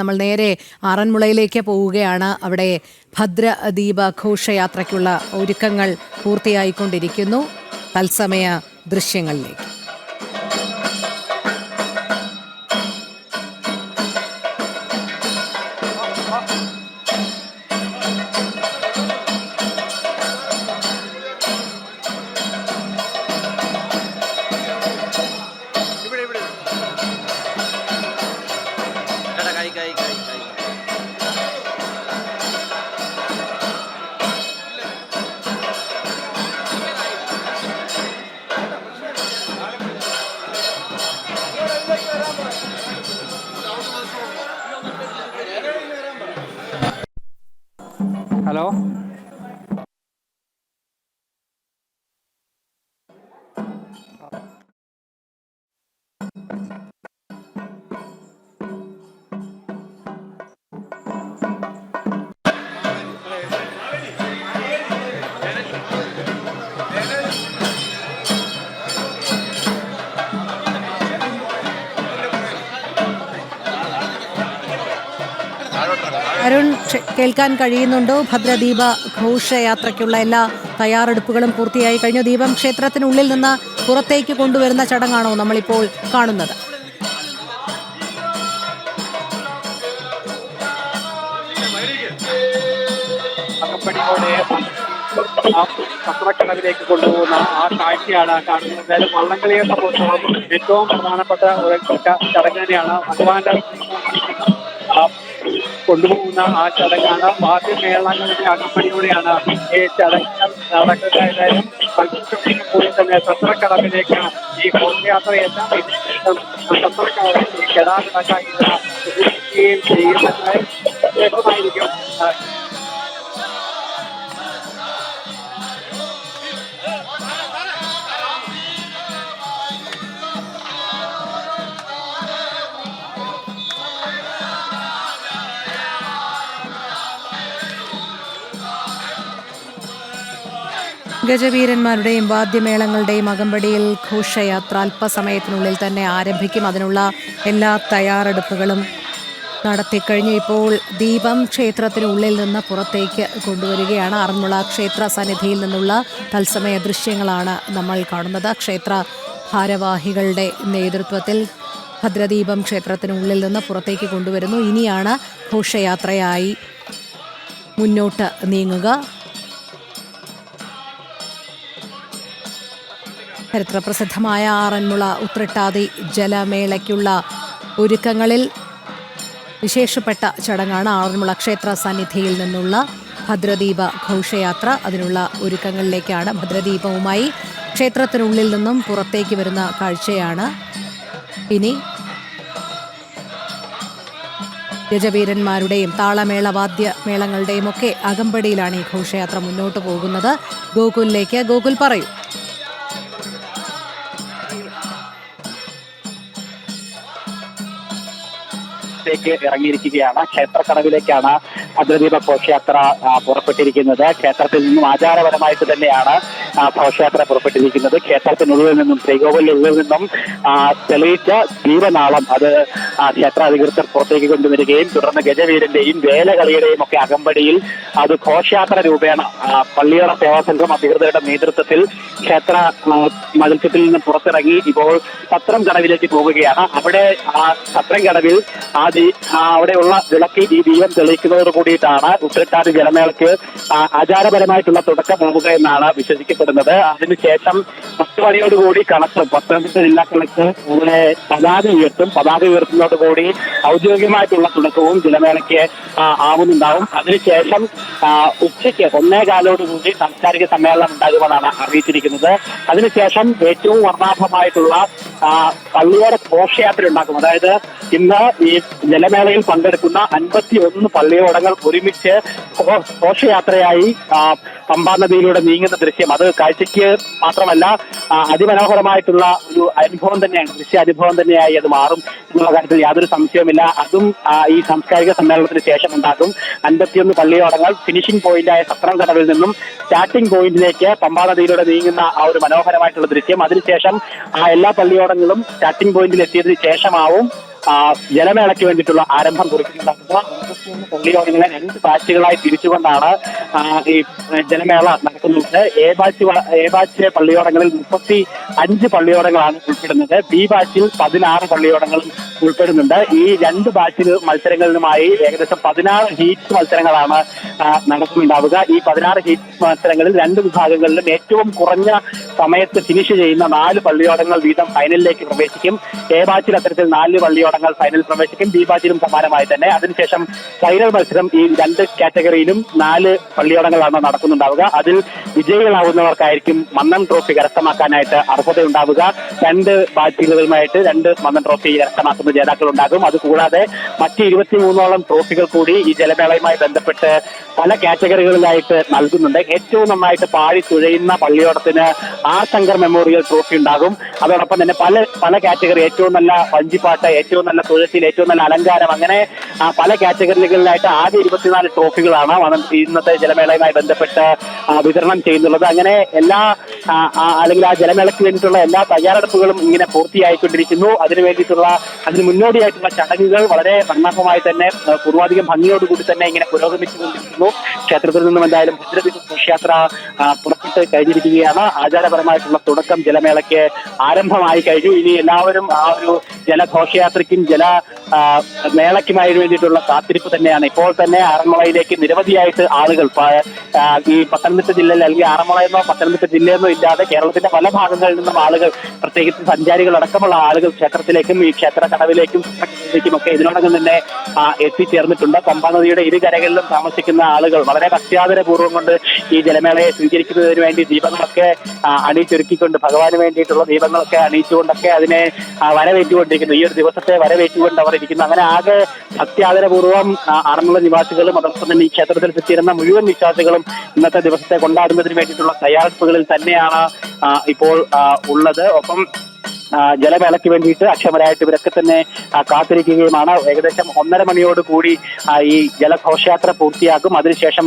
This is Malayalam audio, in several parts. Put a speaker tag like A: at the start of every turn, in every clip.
A: നമ്മൾ നേരെ ആറന്മുളയിലേക്ക് പോവുകയാണ്. അവിടെ ഭദ്രദീപ ഘോഷയാത്രയ്ക്കുള്ള ഒരുക്കങ്ങൾ പൂർത്തിയായിക്കൊണ്ടിരിക്കുന്നു. തത്സമയ ദൃശ്യങ്ങളിലേക്ക്.
B: ഹലോ,
A: അരുൺ, കേൾക്കാൻ കഴിയുന്നുണ്ടോ? ഭദ്രദീപ ഘോഷയാത്രയ്ക്കുള്ള എല്ലാ തയ്യാറെടുപ്പുകളും പൂർത്തിയായി കഴിഞ്ഞു. ദീപം ക്ഷേത്രത്തിനുള്ളിൽ നിന്ന് പുറത്തേക്ക് കൊണ്ടുവരുന്ന ചടങ്ങാണോ നമ്മളിപ്പോൾ കാണുന്നത്?
B: പത്രക്കടവിലേക്ക് കൊണ്ടുപോകുന്ന ആ കാഴ്ചയാണ് കാണുന്നത്. എന്തായാലും വള്ളംകളിയെ സംബന്ധിച്ചോളം ഏറ്റവും പ്രധാനപ്പെട്ട ഒരു ചടങ്ങ് തന്നെയാണ്. ഭഗവാന്റെ കൊണ്ടുപോകുന്ന ആ ചടങ്ങാണ്. വാദ്യമേളങ്ങളുടെ അകമ്പടിയോടെയാണ് ഈ ചടങ്ങുകൾ നടക്കുക. എന്തായാലും പോയി തന്നെ സത്രക്കടവിലേക്ക് ഈ ഘോഷയാത്രയെല്ലാം സത്രക്കടവിൽ ഗതാഗതമായിരിക്കും.
A: ഗജവീരന്മാരുടെയും വാദ്യമേളങ്ങളുടെയും അകമ്പടിയിൽ ഘോഷയാത്ര അല്പസമയത്തിനുള്ളിൽ തന്നെ ആരംഭിക്കും. അതിനുള്ള എല്ലാ തയ്യാറെടുപ്പുകളും നടത്തിക്കഴിഞ്ഞു. ഇപ്പോൾ ദീപം ക്ഷേത്രത്തിനുള്ളിൽ നിന്ന് പുറത്തേക്ക് കൊണ്ടുവരികയാണ്. ആറന്മുള ക്ഷേത്ര സന്നിധിയിൽ നിന്നുള്ള തത്സമയ ദൃശ്യങ്ങളാണ് നമ്മൾ കാണുന്നത്. ക്ഷേത്ര ഭാരവാഹികളുടെ നേതൃത്വത്തിൽ ഭദ്രദീപം ക്ഷേത്രത്തിനുള്ളിൽ നിന്ന് പുറത്തേക്ക് കൊണ്ടുവരുന്നു. ഇനിയാണ് ഘോഷയാത്രയായി മുന്നോട്ട് നീങ്ങുക. ചരിത്രപ്രസിദ്ധമായ ആറന്മുള ഉത്രട്ടാതി ജലമേളയ്ക്കുള്ള ഒരുക്കങ്ങളിൽ വിശേഷപ്പെട്ട ചടങ്ങാണ് ആറന്മുള ക്ഷേത്ര സന്നിധിയിൽ നിന്നുള്ള ഭദ്രദീപ ഘോഷയാത്ര. അതിനുള്ള ഒരുക്കങ്ങളിലേക്കാണ്. ഭദ്രദീപവുമായി ക്ഷേത്രത്തിനുള്ളിൽ നിന്നും പുറത്തേക്ക് വരുന്ന കാഴ്ചയാണ് ഇനി. ഗജവീരന്മാരുടെയും താളമേള വാദ്യമേളങ്ങളുടെയും ഒക്കെ അകമ്പടിയിലാണ് ഈ ഘോഷയാത്ര മുന്നോട്ട് പോകുന്നത്. ഗോകുലിലേക്ക്. ഗോകുൽ, പറയൂ.
B: ഇറങ്ങിയിരിക്കുകയാണ്. ക്ഷേത്രക്കടവിലേക്കാണ് ഭദ്രദീപ ഘോഷയാത്ര പുറപ്പെട്ടിരിക്കുന്നത്. ക്ഷേത്രത്തിൽ നിന്നും ആചാരപരമായിട്ട് തന്നെയാണ് ഘോഷയാത്ര പുറപ്പെട്ടിരിക്കുന്നത്. ക്ഷേത്രത്തിനുള്ളിൽ നിന്നും, ശ്രീകോവിലിനുള്ളിൽ നിന്നും തെളിയിച്ച ദീപനാളം അത് ക്ഷേത്ര അധികൃതർ പുറത്തേക്ക് കൊണ്ടുവരികയും തുടർന്ന് ഗജവീരന്റെയും വേലകളിയുടെയും ഒക്കെ അകമ്പടിയിൽ അത് ഘോഷയാത്ര രൂപേണ പള്ളിയോട സേവാസംഘം അധികൃതരുടെ നേതൃത്വത്തിൽ ക്ഷേത്ര മത്സ്യത്തിൽ നിന്ന് പുറത്തിറങ്ങി ഇപ്പോൾ സത്രം കടവിലേക്ക് പോവുകയാണ്. അവിടെ സത്രം കടവിൽ അവിടെയുള്ള വിളക്ക് ഈ ദീപം തെളിയിക്കുന്നതോട് കൂടിയിട്ടാണ് ഉത്രട്ടാതി ജലമേളയ്ക്ക് ആചാരപരമായിട്ടുള്ള തുടക്കം പോവുക എന്നാണ് വിശ്വസിക്കപ്പെടുന്നത്. അതിനുശേഷം 10 മണിയോടുകൂടി കളക്ടർ, പത്തനംതിട്ട ജില്ലാ കളക്ടർ ഇവിടെ പതാക ഉയർത്തും. പതാക ഉയർത്തുന്നതോടുകൂടി ഔദ്യോഗികമായിട്ടുള്ള തുടക്കവും ജലമേളയ്ക്ക് ആവുന്നുണ്ടാവും. അതിനുശേഷം ഉച്ചയ്ക്ക് 1:15 സാംസ്കാരിക സമ്മേളനം ഉണ്ടാകുമെന്നാണ് അറിയിച്ചിരിക്കുന്നത്. അതിനുശേഷം ഏറ്റവും വർണ്ണാഭമായിട്ടുള്ള പള്ളിയോട ഘോഷയാത്ര ഉണ്ടാക്കും. അതായത് ഇന്ന് ഈ ജലമേളയിൽ പങ്കെടുക്കുന്ന 51 പള്ളിയോടങ്ങൾ ഒരുമിച്ച് ഘോഷയാത്രയായി പമ്പാ നദിയിലൂടെ നീങ്ങുന്ന ദൃശ്യം അത് കാഴ്ചയ്ക്ക് മാത്രമല്ല അതിമനോഹരമായിട്ടുള്ള ഒരു അനുഭവം തന്നെയാണ്, ദൃശ്യാനുഭവം തന്നെയായി അത് മാറും എന്നുള്ള കാര്യത്തിൽ യാതൊരു സംശയവുമില്ല. അതും ഈ സാംസ്കാരിക സമ്മേളനത്തിന് ശേഷം ഉണ്ടാകും. 51 പള്ളിയോടങ്ങൾ ഫിനിഷിംഗ് പോയിന്റായ സത്രം കടവിൽ നിന്നും സ്റ്റാർട്ടിംഗ് പോയിന്റിലേക്ക് പമ്പാ നദിയിലൂടെ നീങ്ങുന്ന ആ ഒരു മനോഹരമായിട്ടുള്ള ദൃശ്യം. അതിനുശേഷം ആ എല്ലാ പള്ളിയോടങ്ങളും സ്റ്റാർട്ടിംഗ് പോയിന്റിൽ എത്തിയതിനു ശേഷമാവും ജലമേളയ്ക്ക് വേണ്ടിയിട്ടുള്ള ആരംഭം കുറിക്കുന്നുണ്ടാകുക. പള്ളിയോടങ്ങളെ 2 ബാച്ചുകളായി തിരിച്ചുകൊണ്ടാണ് ഈ ജലമേള നടക്കുന്നത്. എ ബാച്ച് പള്ളിയോടങ്ങളിൽ 35 പള്ളിയോടങ്ങളാണ് ഉൾപ്പെടുന്നത്. ബി ബാച്ചിൽ 16 പള്ളിയോടങ്ങളും ഉൾപ്പെടുന്നുണ്ട്. ഈ 2 ബാച്ചിൽ മത്സരങ്ങളിലുമായി ഏകദേശം 16 ഹീറ്റ് മത്സരങ്ങളാണ് നടക്കുന്നുണ്ടാവുക. ഈ 16 ഹീറ്റ് മത്സരങ്ങളിൽ 2 വിഭാഗങ്ങളിലും ഏറ്റവും കുറഞ്ഞ സമയത്ത് ഫിനിഷ് ചെയ്യുന്ന 4 പള്ളിയോടങ്ങൾ വീതം ഫൈനലിലേക്ക് പ്രവേശിക്കും. എ ബാച്ചിൽ അത്തരത്തിൽ 4 പള്ളിയോടങ്ങൾ ഫൈനൽ പ്രവേശിക്കും. ബി ബാച്ചിലും സമാനമായി തന്നെ. അതിനുശേഷം ഫൈനൽ മത്സരം ഈ 2 കാറ്റഗറിയിലും 4 പള്ളിയോടങ്ങളാണ് നടക്കുന്നുണ്ടാവുക. അതിൽ വിജയികളാവുന്നവർക്കായിരിക്കും മന്നം ട്രോഫി കരസ്ഥമാക്കാനായിട്ട് അർഹതയുണ്ടാവുക. 2 ബാച്ചുകളുമായിട്ട് 2 മന്നം ട്രോഫി കരസ്ഥമാക്കുന്ന ജേതാക്കളുണ്ടാകും. അതുകൂടാതെ മറ്റ് 23ഓളം ട്രോഫികൾ കൂടി ഈ ജലമേളയുമായി ബന്ധപ്പെട്ട് പല കാറ്റഗറികളിലായിട്ട് നൽകുന്നുണ്ട്. ഏറ്റവും നന്നായിട്ട് പാടി തുഴയുന്ന പള്ളിയോടത്തിന് ആർ ശങ്കർ മെമ്മോറിയൽ ട്രോഫി ഉണ്ടാകും. അതോടൊപ്പം തന്നെ പല കാറ്റഗറി, ഏറ്റവും നല്ല വഞ്ചിപ്പാട്ട്, ഏറ്റവും നല്ല തുഴച്ചിൽ, ഏറ്റവും നല്ല അലങ്കാരം, അങ്ങനെ പല കാറ്റഗറികളിലായിട്ട് ആദ്യ 24 ട്രോഫികളാണ് ഇന്നത്തെ ജലമേളയുമായി ബന്ധപ്പെട്ട് വിതരണം ചെയ്യുന്നുള്ളത്. അങ്ങനെ അല്ലെങ്കിൽ ആ ജലമേളയ്ക്ക് വേണ്ടിയിട്ടുള്ള എല്ലാ തയ്യാറെടുപ്പുകളും ഇങ്ങനെ പൂർത്തിയായിക്കൊണ്ടിരിക്കുന്നു. അതിന് മുന്നോടിയായിട്ടുള്ള ചടങ്ങുകൾ വളരെ വർണ്ണാഭമായി തന്നെ പൂർവാധികം ഭംഗിയോടുകൂടി തന്നെ ഇങ്ങനെ പുരോഗമിച്ചുകൊണ്ടിരിക്കുന്നു. ക്ഷേത്രത്തിൽ നിന്നും എന്തായാലും ഭദ്രദീപ ഘോഷയാത്ര പുറപ്പെട്ട് കഴിഞ്ഞിരിക്കുകയാണ്. ആചാരപരമായിട്ടുള്ള തുടക്കം ജലമേളയ്ക്ക് ആരംഭമായി കഴിഞ്ഞു. ഇനി എല്ലാവരും ആ ഒരു ജലഘോഷയാത്രയ്ക്കും മേളയ്ക്കുമായി വേണ്ടിയിട്ടുള്ള കാത്തിരിപ്പ് തന്നെയാണ്. ഇപ്പോൾ തന്നെ ആറന്മുളയിലേക്ക് നിരവധിയായിട്ട് ആളുകൾ ഈ പത്തനംതിട്ട ജില്ലയിൽ അല്ലെങ്കിൽ ആറന്മുളയെന്നോ പത്തനംതിട്ട ജില്ലയെന്നോ ഇല്ലാതെ കേരളത്തിന്റെ പല ഭാഗങ്ങളിൽ നിന്നും ആളുകൾ, പ്രത്യേകിച്ച് സഞ്ചാരികൾ അടക്കമുള്ള ആളുകൾ ക്ഷേത്രത്തിലേക്കും ഈ ക്ഷേത്ര കടവിലേക്കും ഒക്കെ ഇതിനോടകം തന്നെ എത്തിച്ചേർന്നിട്ടുണ്ട്. പമ്പാ നദിയുടെ ഇരുകരകളിലും താമസിക്കുന്ന ആളുകൾ വളരെ ഭക്ത്യാദരപൂർവ്വം കൊണ്ട് ഈ ജലമേളയെ സ്വീകരിക്കുന്നതിന് വേണ്ടി ദീപങ്ങളൊക്കെ അണിയിച്ചൊരുക്കിക്കൊണ്ട്, ഭഗവാന് വേണ്ടിയിട്ടുള്ള ദീപങ്ങളൊക്കെ അണിയിച്ചുകൊണ്ടൊക്കെ അതിനെ വരവേറ്റുകൊണ്ടിരിക്കുന്നു. ഈ ഒരു ദിവസത്തെ വരവേറ്റുകൊണ്ട് അവർ ഇരിക്കുന്നു. അങ്ങനെ ആകെ ഭക്ത്യാദരപൂർവ്വം ആറന്മുള നിവാസികളും അതോടൊപ്പം തന്നെ ഈ ക്ഷേത്രത്തിൽ എത്തിച്ചേരുന്ന മുഴുവൻ വിശ്വാസികളും ഇന്നത്തെ ദിവസത്തെ കൊണ്ടാടുന്നതിന് വേണ്ടിയിട്ടുള്ള തയ്യാറെടുപ്പുകളിൽ തന്നെയാണ് ഇപ്പോൾ ഉള്ളത്. ഒപ്പം ജലമേളയ്ക്ക് വേണ്ടിയിട്ട് അക്ഷമരായിട്ട് ഇവരൊക്കെ തന്നെ കാത്തിരിക്കുകയുമാണ്. ഏകദേശം 1:30 മണിയോട് കൂടി ഈ ജലഘോഷയാത്ര പൂർത്തിയാക്കും. അതിനുശേഷം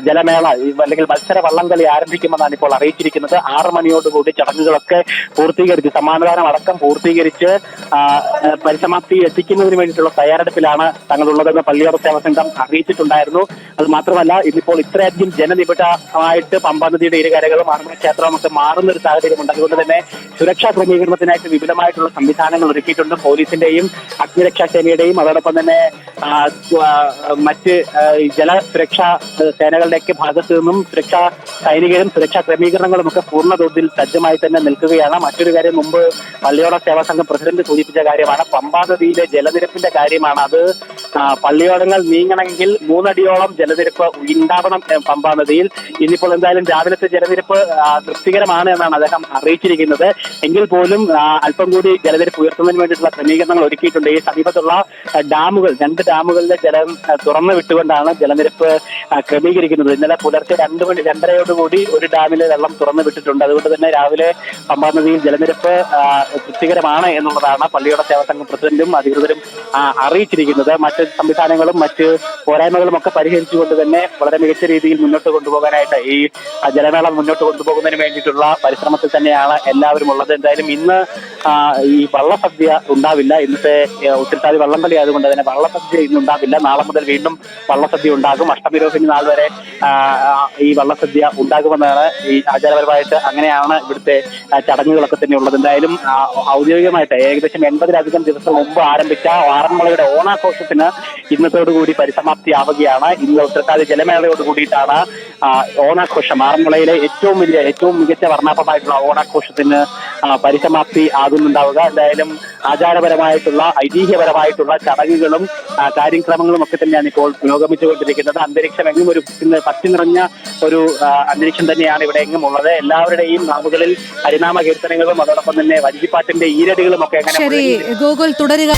B: ജലമേള അല്ലെങ്കിൽ മത്സര വള്ളംകളി ആരംഭിക്കുമെന്നാണ് ഇപ്പോൾ അറിയിച്ചിരിക്കുന്നത്. 6 മണിയോടുകൂടി ചടങ്ങുകളൊക്കെ പൂർത്തീകരിച്ച്, സമ്മാനദാനം അടക്കം പൂർത്തീകരിച്ച് പരിസമാപ്തി എത്തിക്കുന്നതിന് വേണ്ടിയിട്ടുള്ള തയ്യാറെടുപ്പിലാണ് തങ്ങളുള്ളതെന്ന് പള്ളിയോട സേവാ സംഘം അറിയിച്ചിട്ടുണ്ടായിരുന്നു. അത് മാത്രമല്ല, ഇന്നിപ്പോൾ ഇത്രയധികം ജനനിബിഡമായിട്ട് പമ്പാ നദിയുടെ ഇരുകരകളും ആറന്മുള ക്ഷേത്രവും ഒക്കെ മാറുന്ന ഒരു സാഹചര്യമുണ്ട്. അതുകൊണ്ട് തന്നെ സുരക്ഷാ ക്രമീകരണത്തിന് വിപുലമായിട്ടുള്ള സംവിധാനങ്ങൾ ഒരുക്കിയിട്ടുണ്ട്. പോലീസിന്റെയും അഗ്നിരക്ഷാ സേനയുടെയും അതോടൊപ്പം തന്നെ മറ്റ് ജലസുരക്ഷാ സേനകളുടെയൊക്കെ ഭാഗത്തു നിന്നും സുരക്ഷാ സൈനികരും സുരക്ഷാ ക്രമീകരണങ്ങളും ഒക്കെ പൂർണ്ണതോതിൽ സജ്ജമായി തന്നെ നിൽക്കുകയാണ്. മറ്റൊരു കാര്യം, മുമ്പ് പള്ളിയോട സേവാ സംഘം പ്രസിഡന്റ് സൂചിപ്പിച്ച കാര്യമാണ് പമ്പാ നദിയിലെ ജലനിരപ്പിന്റെ കാര്യമാണ്. അത് പള്ളിയോടങ്ങൾ നീങ്ങണമെങ്കിൽ 3 അടിയോളം ജലനിരപ്പ് ഉണ്ടാവണം പമ്പാ നദിയിൽ. ഇന്നിപ്പോൾ എന്തായാലും രാവിലത്തെ ജലനിരപ്പ് തൃപ്തികരമാണ് എന്നാണ് അദ്ദേഹം അറിയിച്ചിരിക്കുന്നത്. എങ്കിൽ പോലും അല്പം കൂടി ജലനിരപ്പ് ഉയർത്തുന്നതിന് വേണ്ടിയിട്ടുള്ള ക്രമീകരണങ്ങൾ ഒരുക്കിയിട്ടുണ്ട്. ഈ സമീപത്തുള്ള ഡാമുകൾ, 2 ഡാമുകളിലെ ജലം തുറന്നു വിട്ടുകൊണ്ടാണ് ജലനിരപ്പ് ക്രമീകരിക്കുന്നത്. ഇന്നലെ പുലർച്ചെ 2:30 ഒരു ഡാമിലെ വെള്ളം തുറന്നു വിട്ടിട്ടുണ്ട്. അതുകൊണ്ട് തന്നെ രാവിലെ പമ്പാ നദിയിൽ ജലനിരപ്പ് തൃപ്തികരമാണ് എന്നുള്ളതാണ് പള്ളിയോട സേവാ സംഘം പ്രസിഡന്റും അധികൃതരും അറിയിച്ചിരിക്കുന്നത്. മറ്റ് സംവിധാനങ്ങളും മറ്റ് പോരായ്മകളും ഒക്കെ പരിഹരിച്ചുകൊണ്ട് തന്നെ വളരെ മികച്ച രീതിയിൽ മുന്നോട്ട് കൊണ്ടുപോകാനായിട്ട് ഈ ജലമേള മുന്നോട്ട് കൊണ്ടുപോകുന്നതിന് വേണ്ടിയിട്ടുള്ള പരിശ്രമത്തിൽ തന്നെയാണ് എല്ലാവരും ഉള്ളത്. എന്തായാലും ഇന്ന് ഈ വള്ളസദ്യ ഉണ്ടാവില്ല. ഇന്നത്തെ ഉത്രട്ടാതി വള്ളംകളി ആയതുകൊണ്ട് തന്നെ വള്ളസദ്യ ഇന്നുണ്ടാവില്ല. നാളെ മുതൽ വീണ്ടും വള്ളസദ്യ ഉണ്ടാകും. അഷ്ടമിരോഹിണി നാൾ വരെ ഈ വള്ളസദ്യ ഉണ്ടാകുമെന്നാണ് ഈ ആചാരപരമായിട്ട് അങ്ങനെയാണ് ഇവിടുത്തെ ചടങ്ങുകളൊക്കെ തന്നെ ഉള്ളത്. എന്തായാലും ഔദ്യോഗികമായിട്ട് ഏകദേശം 80-ലധികം ദിവസം മുമ്പ് ആരംഭിച്ച ആറന്മുളയുടെ ഓണാഘോഷത്തിന് ഇന്നത്തോടുകൂടി പരിസമാപ്തി ആവുകയാണ്. ഇന്ന് ഉത്രട്ടാതി ജലമേളയോട് കൂടിയിട്ടാണ് ഓണാഘോഷം, ആറന്മുളയിലെ ഏറ്റവും മികച്ച വർണ്ണാഭമായിട്ടുള്ള ഓണാഘോഷത്തിന് പരിസമാപ്തി ആകുന്നുണ്ടാവുക. എന്തായാലും ആചാരപരമായിട്ടുള്ള ഐതിഹ്യപരമായിട്ടുള്ള ചടങ്ങുകളും കാര്യക്രമങ്ങളും ഒക്കെ തന്നെയാണ് ഇപ്പോൾ പുരോഗമിച്ചുകൊണ്ടിരിക്കുന്നത്. അന്തരീക്ഷം എങ്ങും ഒരു പറ്റി നിറഞ്ഞ ഒരു അന്തരീക്ഷം തന്നെയാണ് ഇവിടെ എങ്ങും ഉള്ളത്. എല്ലാവരുടെയും നാവുകളിൽ ഹരിനാമ കീർത്തനങ്ങളും അതോടൊപ്പം തന്നെ വഞ്ചിപ്പാട്ടിന്റെ ഈരടികളും ഒക്കെ
A: ശരി ഗോകുൽ തുടരുക.